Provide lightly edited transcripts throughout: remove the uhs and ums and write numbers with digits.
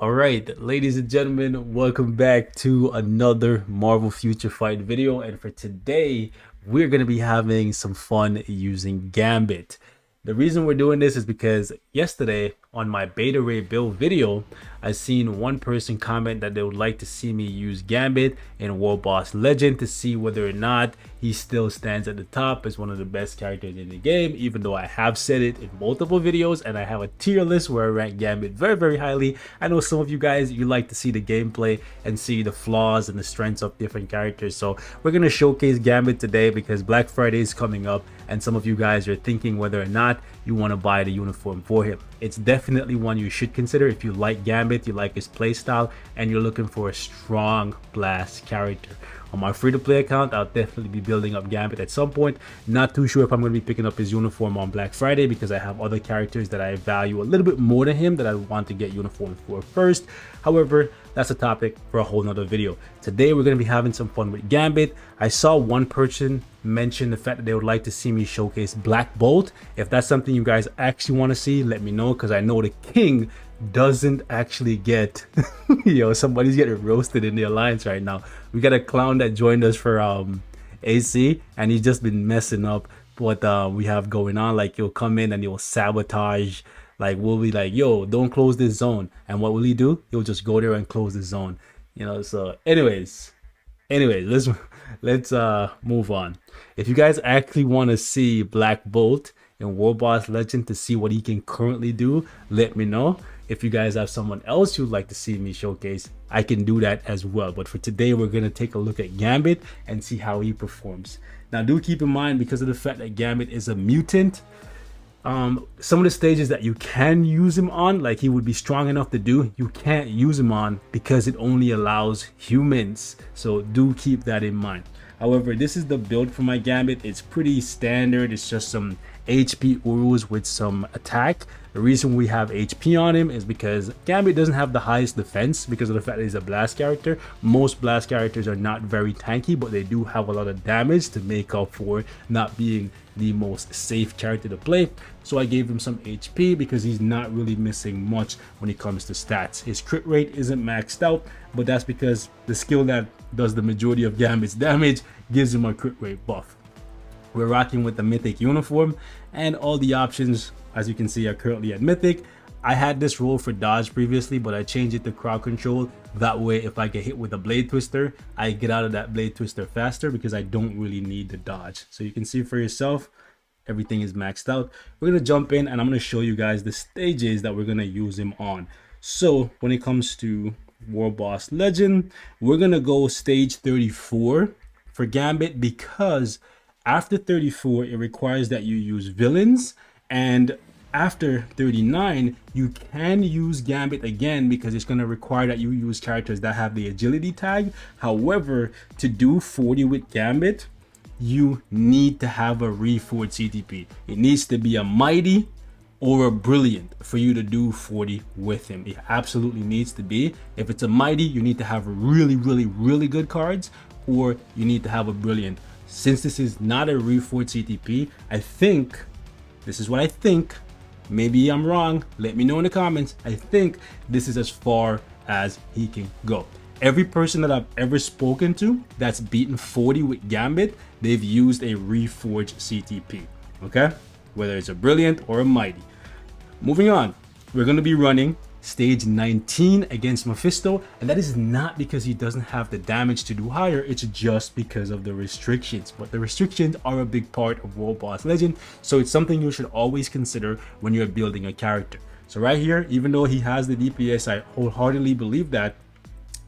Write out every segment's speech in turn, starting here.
All right, ladies and gentlemen, welcome back to another Marvel Future Fight video. And for today, we're going to be having some fun using Gambit. The reason we're doing this is because yesterday on my beta ray build video, I seen one person comment that they would like to see me use Gambit in War Boss Legend to see whether or not he still stands at the top as one of the best characters in the game, even though I have said it in multiple videos and I have a tier list where I rank Gambit very highly. I know some of you guys, you like to see the gameplay and see the flaws and the strengths of different characters. So we're going to showcase Gambit today because Black Friday is coming up and some of you guys are thinking whether or not you want to buy the uniform for him. It's definitely one you should consider if you like Gambit, you like his playstyle, and you're looking for a strong blast character. On my free-to-play account, I'll definitely be building up Gambit at some point. Not too sure if I'm going to be picking up his uniform on Black Friday because I have other characters that I value a little bit more than him that I want to get uniforms for first. However, that's a topic for a whole nother video. Today, we're going to be having some fun with Gambit. I saw one person mention the fact that they would like to see me showcase Black Bolt. If that's something you guys actually want to see, let me know because I know the king doesn't actually get yo, somebody's getting roasted in the alliance right now. We got a clown that joined us for AC and he's just been messing up what we have going on. Like he'll come in and he'll sabotage. Like we'll be like, yo, don't close this zone, and what will he do? He'll just go there and close the zone, you know. So anyways, let's move on. If you guys actually want to see Black Bolt in War Boss Legend to see what he can currently do, let me know. If you guys have someone else you'd like to see me showcase, I can do that as well. But for today, we're going to take a look at Gambit and see how he performs. Now, do keep in mind, because of the fact that Gambit is a mutant, some of the stages that you can use him on, like he would be strong enough to do, you can't use him on because it only allows humans. So do keep that in mind. However, this is the build for my Gambit. It's pretty standard. It's just some HP Urus with some attack. The reason we have HP on him is because Gambit doesn't have the highest defense because of the fact that he's a blast character. Most blast characters are not very tanky, but they do have a lot of damage to make up for not being the most safe character to play. So I gave him some HP because he's not really missing much when it comes to stats. His crit rate isn't maxed out, but that's because the skill that does the majority of Gambit's damage gives him a crit rate buff. We're rocking with the Mythic uniform, and all the options, as you can see, are currently at Mythic. I had this role for dodge previously, but I changed it to crowd control. That way, if I get hit with a blade twister, I get out of that blade twister faster because I don't really need the dodge. So you can see for yourself, everything is maxed out. We're going to jump in and I'm going to show you guys the stages that we're going to use him on. So when it comes to War Boss Legend, we're going to go stage 34 for Gambit because after 34, it requires that you use villains, and after 39, you can use Gambit again because it's going to require that you use characters that have the agility tag. However, to do 40 with Gambit, you need to have a reforged CTP. It needs to be a mighty or a brilliant for you to do 40 with him. It absolutely needs to be. If it's a mighty, you need to have really good cards, or you need to have a brilliant. Since this is not a reforged CTP, I think, this is what I think, maybe I'm wrong, let me know in the comments, I think this is as far as he can go. Every person that I've ever spoken to that's beaten 40 with Gambit, they've used a reforged CTP, okay? Whether it's a brilliant or a mighty. Moving on, we're going to be running stage 19 against Mephisto, and that is not because he doesn't have the damage to do higher, it's just because of the restrictions. But the restrictions are a big part of War Boss Legend, so it's something you should always consider when you're building a character. So right here, even though he has the DPS, I wholeheartedly believe that.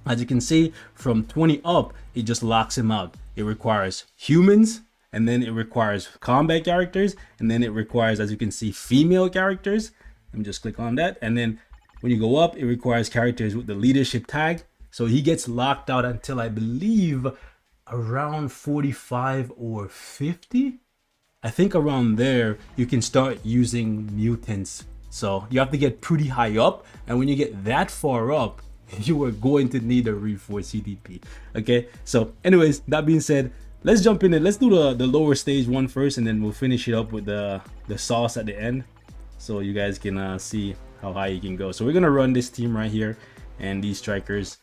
As you can see, from 20 up, it just locks him out. It requires humans, and then it requires combat characters, and then it requires, as you can see, female characters. Let me just click on that, and then when you go up, it requires characters with the leadership tag. So he gets locked out until I believe around 45 or 50. I think around there, you can start using mutants. So you have to get pretty high up. And when you get that far up, you are going to need a reforged CTP. Okay, so anyways, that being said, let's jump in and let's do the lower stage one first, and then we'll finish it up with the sauce at the end, so you guys can see how high you can go. So we're gonna run this team right here, and these strikers.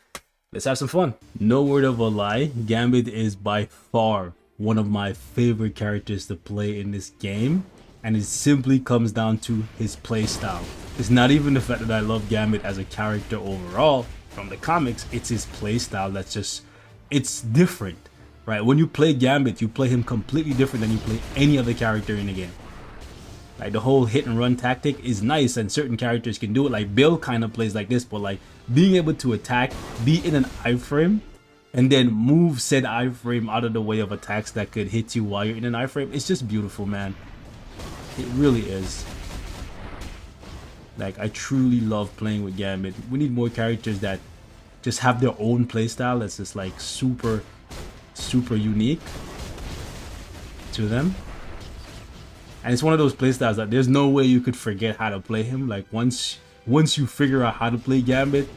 Let's have some fun. No word of a lie, Gambit is by far one of my favorite characters to play in this game, and it simply comes down to his playstyle. It's not even the fact that I love Gambit as a character overall from the comics, it's his playstyle that's just, it's different, right? When you play Gambit, you play him completely different than you play any other character in the game. Like the whole hit and run tactic is nice and certain characters can do it. Like Bill kind of plays like this, but like being able to attack, be in an iframe, and then move said iframe out of the way of attacks that could hit you while you're in an iframe, it's just beautiful, man. It really is. Like, I truly love playing with Gambit. We need more characters that just have their own playstyle that's just like super unique to them. And it's one of those playstyles that there's no way you could forget how to play him. Like once you figure out how to play Gambit,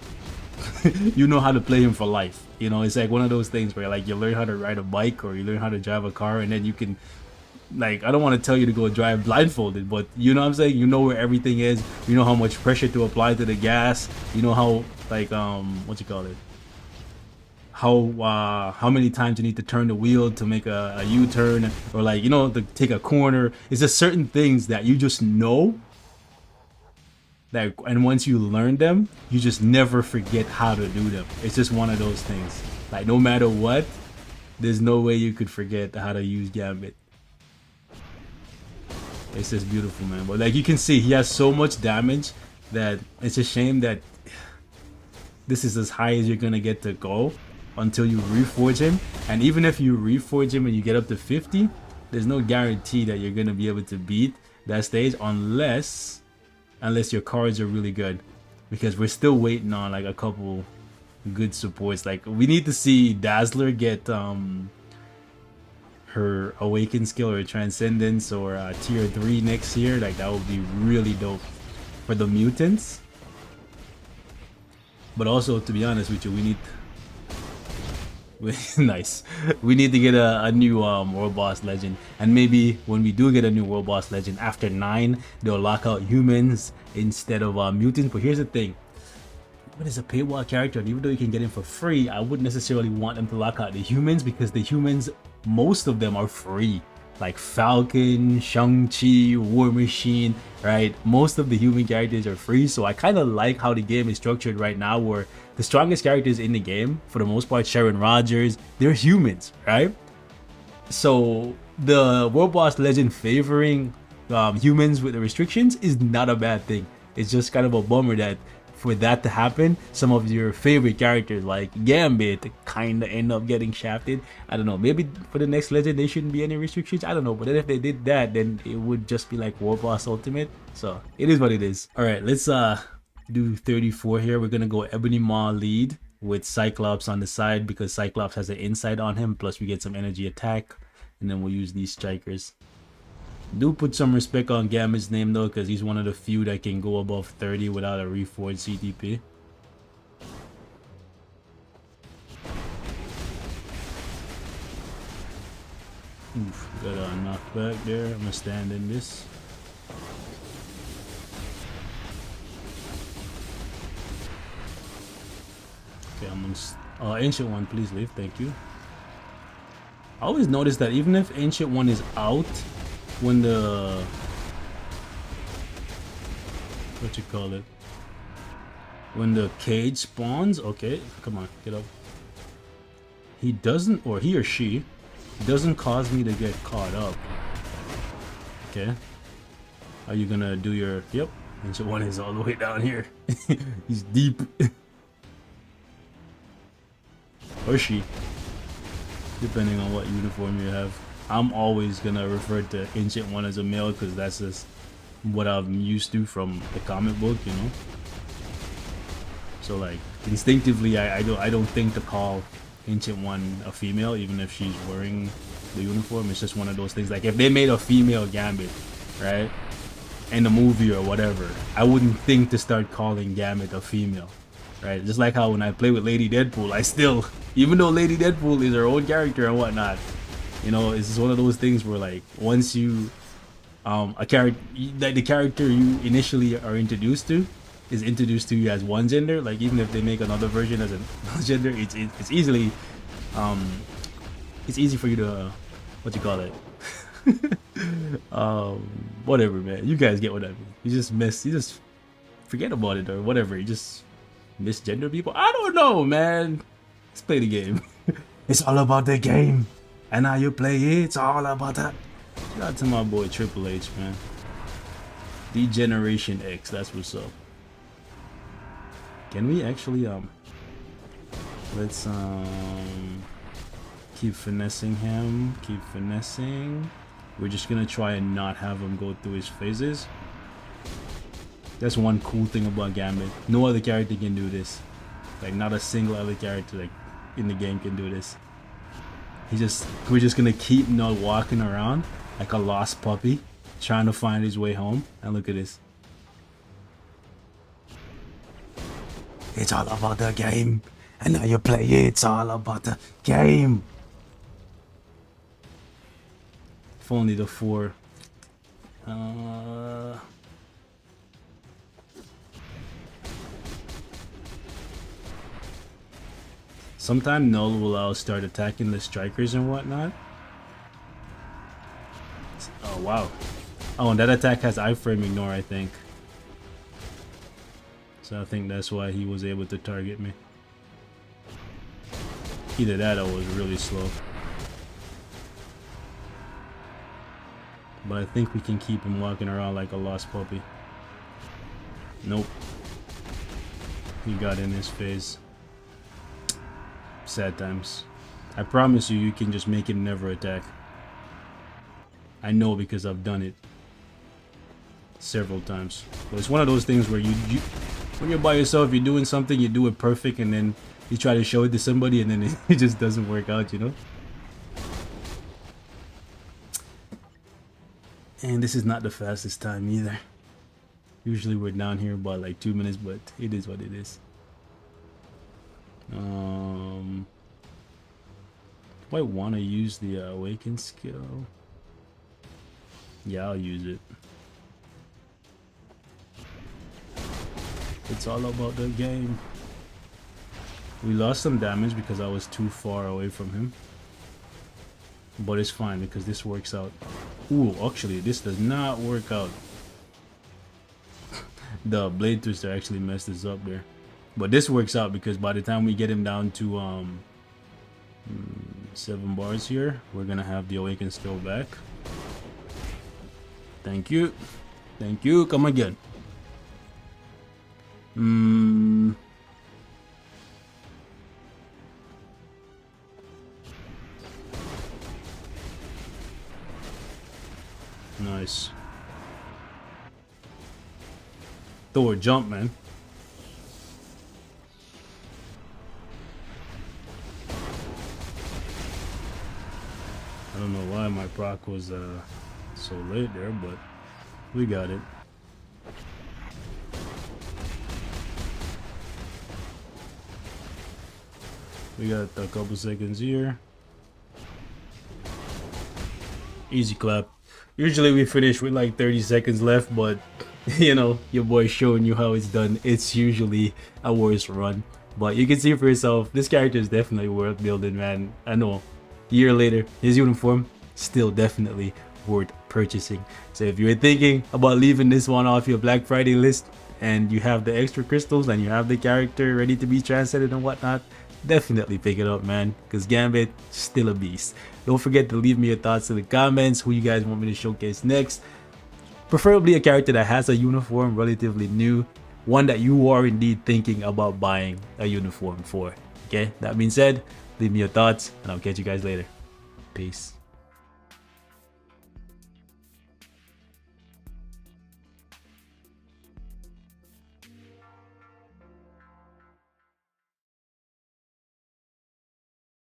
you know how to play him for life. You know, it's like one of those things where like you learn how to ride a bike or you learn how to drive a car, and then you can, like, I don't want to tell you to go drive blindfolded, but you know what I'm saying? You know where everything is. You know how much pressure to apply to the gas. You know how, like, what you call it? How many times you need to turn the wheel to make a U-turn, or like, you know, to take a corner. It's just certain things that you just know that, and once you learn them, you just never forget how to do them. It's just one of those things. Like, no matter what, there's no way you could forget how to use Gambit. It's just beautiful, man. But like you can see, he has so much damage that it's a shame that this is as high as you're gonna get to go until you reforge him. And even if you reforge him and you get up to 50, there's no guarantee that you're gonna be able to beat that stage unless your cards are really good, because we're still waiting on like a couple good supports. Like we need to see Dazzler get her awaken skill or transcendence or tier 3 next year. Like that would be really dope for the mutants. But also, to be honest with you, we need nice, we need to get a new world boss legend. And maybe when we do get a new world boss legend after 9, they'll lock out humans instead of mutants. But here's the thing, when it's a paywall character, and even though you can get him for free, I wouldn't necessarily want them to lock out the humans, because the humans, most of them are free. Like Falcon, Shang-Chi, War Machine, right? Most of the human characters are free. So I kind of like how the game is structured right now, where the strongest characters in the game, for the most part, Sharon Rogers, they're humans, right? So the World Boss Legend favoring humans with the restrictions is not a bad thing. It's just kind of a bummer that for that to happen, some of your favorite characters like Gambit kind of end up getting shafted. I don't know, maybe for the next legend there shouldn't be any restrictions, I don't know. But then if they did that, then it would just be like World Boss Ultimate. So it is what it is. All right, let's do 34 here. We're gonna go Ebony Maw lead with Cyclops on the side, because Cyclops has an insight on him, plus we get some energy attack, and then we'll use these strikers. Do put some respect on Gambit's name though, because he's one of the few that can go above 30 without a reforged CTP. Oof, got a knockback there. I'm gonna stand in this. Okay, I'm gonna Ancient One, please leave, thank you. I always notice that even if Ancient One is out, when the, what you call it, when the cage spawns, okay, come on, get up. He doesn't, or he or she doesn't cause me to get caught up. Okay, are you gonna do your, yep, Ancient One is all the way down here. He's deep. Or she, depending on what uniform you have. I'm always gonna refer to Ancient One as a male, because that's just what I'm used to from the comic book, you know. So like instinctively, I don't think to call Ancient One a female, even if she's wearing the uniform. It's just one of those things. Like if they made a female Gambit, right, in the movie or whatever, I wouldn't think to start calling Gambit a female, right? Just like how when I play with Lady Deadpool, I still, even though Lady Deadpool is her own character and whatnot, you know, it's just one of those things where like once you a character, like the character you initially are introduced to, is introduced to you as one gender, like even if they make another version as another gender, it's easily it's easy for you to what you call it. Whatever, man. You guys get what I mean. You just forget about it or whatever. You just misgender people. I don't know, man. Let's play the game. It's all about the game. And how you play it, it's all about that. Shout out to my boy Triple H, man. Degeneration X, that's what's up. Can we actually let's keep finessing him, keep finessing. We're just gonna try and not have him go through his phases. That's one cool thing about Gambit. No other character can do this. Like not a single other character like in the game can do this. We're just gonna keep not walking around like a lost puppy trying to find his way home. And look at this. It's all about the game. And now you play it, it's all about the game. If only the 4. Sometime Null will start attacking the strikers and whatnot. Oh wow. Oh, and that attack has iframe ignore, I think. So I think that's why he was able to target me. Either that or was really slow. But I think we can keep him walking around like a lost puppy. Nope. He got in his phase. Sad times. I promise you, you can just make him never attack. I know because I've done it several times. But it's one of those things where you when you're by yourself, you're doing something, you do it perfect, and then you try to show it to somebody, and then it just doesn't work out, you know? And this is not the fastest time either. Usually we're down here about like 2 minutes, but it is what it is. Do I want to use the awaken skill? Yeah, I'll use it. It's all about the game. We lost some damage because I was too far away from him. But it's fine because this works out. Ooh, actually, this does not work out. The blade twister actually messed us up there. But this works out because by the time we get him down to 7 bars here, we're gonna have the awaken skill back. Thank you. Thank you. Come again. Nice. Thor, jump, man. I don't know why my proc was so late there, but we got it. We got a couple seconds here. Easy clap. Usually we finish with like 30 seconds left, but you know, your boy's showing you how it's done. It's usually a worse run. But you can see for yourself, this character is definitely worth building, man. I know, a year later, his uniform, still definitely worth purchasing. So if you're thinking about leaving this one off your Black Friday list, and you have the extra crystals, and you have the character ready to be translated and whatnot, definitely pick it up, man, because Gambit, still a beast. Don't forget to leave me your thoughts in the comments, who you guys want me to showcase next. Preferably a character that has a uniform relatively new, one that you are indeed thinking about buying a uniform for. Okay, that being said, leave me your thoughts, and I'll catch you guys later. Peace.